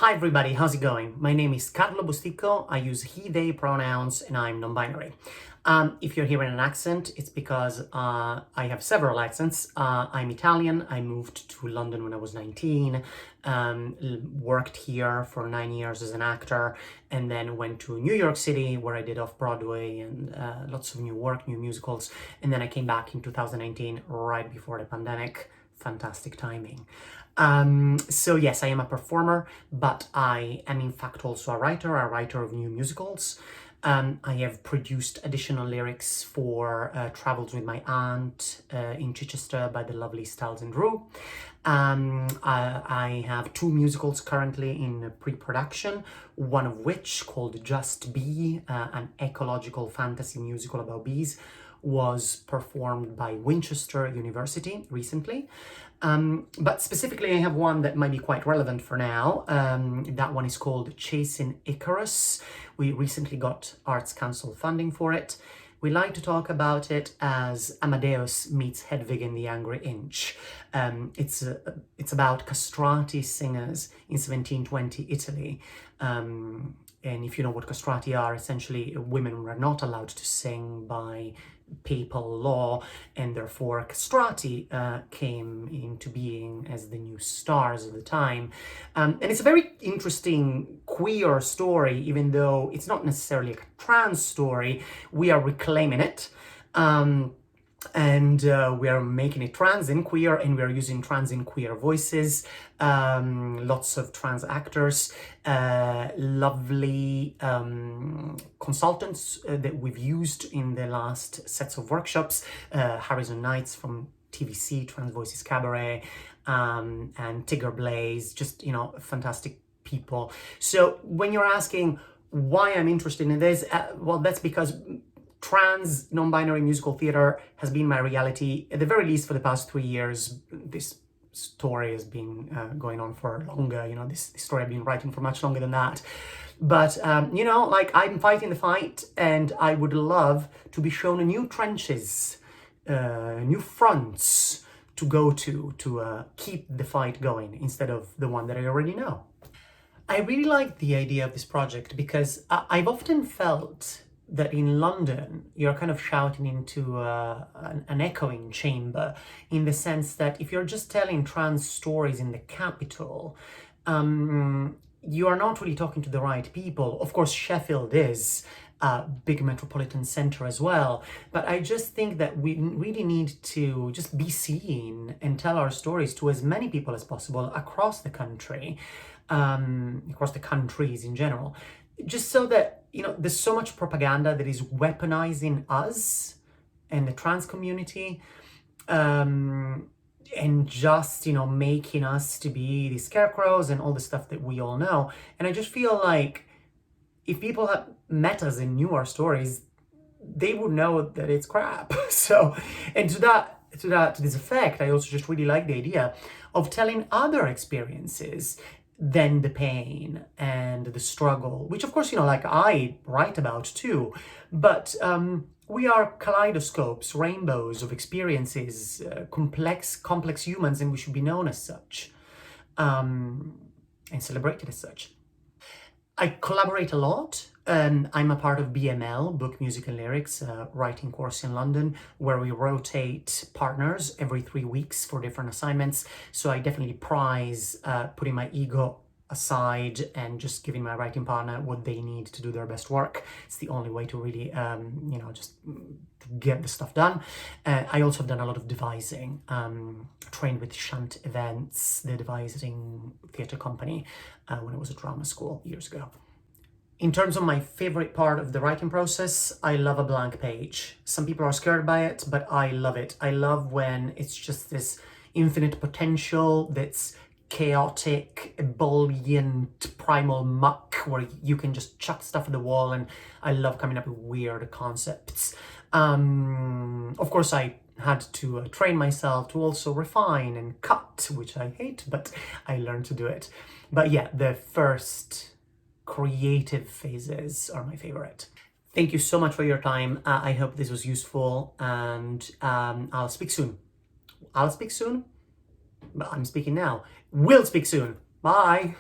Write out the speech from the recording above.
Hi everybody, how's it going? My name is Carlo Bustico. I use he, they pronouns and I'm non-binary. If you're hearing an accent, it's because I have several accents. I'm Italian. I moved to London when I was 19, worked here for 9 years as an actor, and then went to New York City where I did off-Broadway and lots of new work, new musicals. And then I came back in 2019, right before the pandemic. Fantastic timing. So yes, I am a performer, but I am in fact also a writer of new musicals. I have produced additional lyrics for Travels with My Aunt in Chichester by the lovely Styles and Drew. I have two musicals currently in pre-production, one of which, called Just Bee, an ecological fantasy musical about bees, was performed by Winchester University recently. But specifically, I have one that might be quite relevant for now. That one is called Chasing Icarus. We recently got Arts Council funding for it. We like to talk about it as Amadeus meets Hedwig and the Angry Inch. It's about castrati singers in 1720 Italy. And if you know what castrati are, essentially women were not allowed to sing by papal law, and therefore castrati came into being as the new stars of the time. And it's a very interesting queer story, even though it's not necessarily a trans story. We are reclaiming it. And we are making it trans and queer, and we are using trans and queer voices, lots of trans actors, lovely consultants that we've used in the last sets of workshops, Harrison Knights from TVC, Trans Voices Cabaret, and Tigger Blaze, just, you know, fantastic people. So when you're asking why I'm interested in this, well, that's because trans non-binary musical theater has been my reality, at the very least for the past 3 years. This story has been going on for longer, you know, this story I've been writing for much longer than that. But, you know, like, I'm fighting the fight, and I would love to be shown new trenches, new fronts to go to keep the fight going instead of the one that I already know. I really like the idea of this project because I've often felt that in London, you're kind of shouting into an echoing chamber, in the sense that if you're just telling trans stories in the capital, you are not really talking to the right people. Of course, Sheffield is a big metropolitan center as well, but I just think that we really need to just be seen and tell our stories to as many people as possible across the country, across the countries in general, just so that, you know, there's so much propaganda that is weaponizing us and the trans community, and just, you know, making us to be these scarecrows and all the stuff that we all know. And I just feel like if people had met us and knew our stories, they would know that it's crap. So, and to this effect, I also just really like the idea of telling other experiences than the pain and the struggle, which of course, you know, like, I write about too, but we are kaleidoscopes, rainbows of experiences, complex humans, and we should be known as such, and celebrated as such. I collaborate a lot. I'm a part of BML, Book, Music and Lyrics, writing course in London, where we rotate partners every 3 weeks for different assignments. So I definitely prize putting my ego aside and just giving my writing partner what they need to do their best work. It's the only way to really, you know, just get the stuff done. I also have done a lot of devising, trained with Shunt Events, the devising theatre company, when I was at drama school years ago. In terms of my favorite part of the writing process, I love a blank page. Some people are scared by it, but I love it. I love when it's just this infinite potential that's chaotic, ebullient, primal muck, where you can just chuck stuff at the wall, and I love coming up with weird concepts. Of course, I had to train myself to also refine and cut, which I hate, but I learned to do it. But yeah, the first creative phases are my favorite. Thank you so much for your time. I hope this was useful, and I'll speak soon. But I'm speaking now. We'll speak soon. Bye.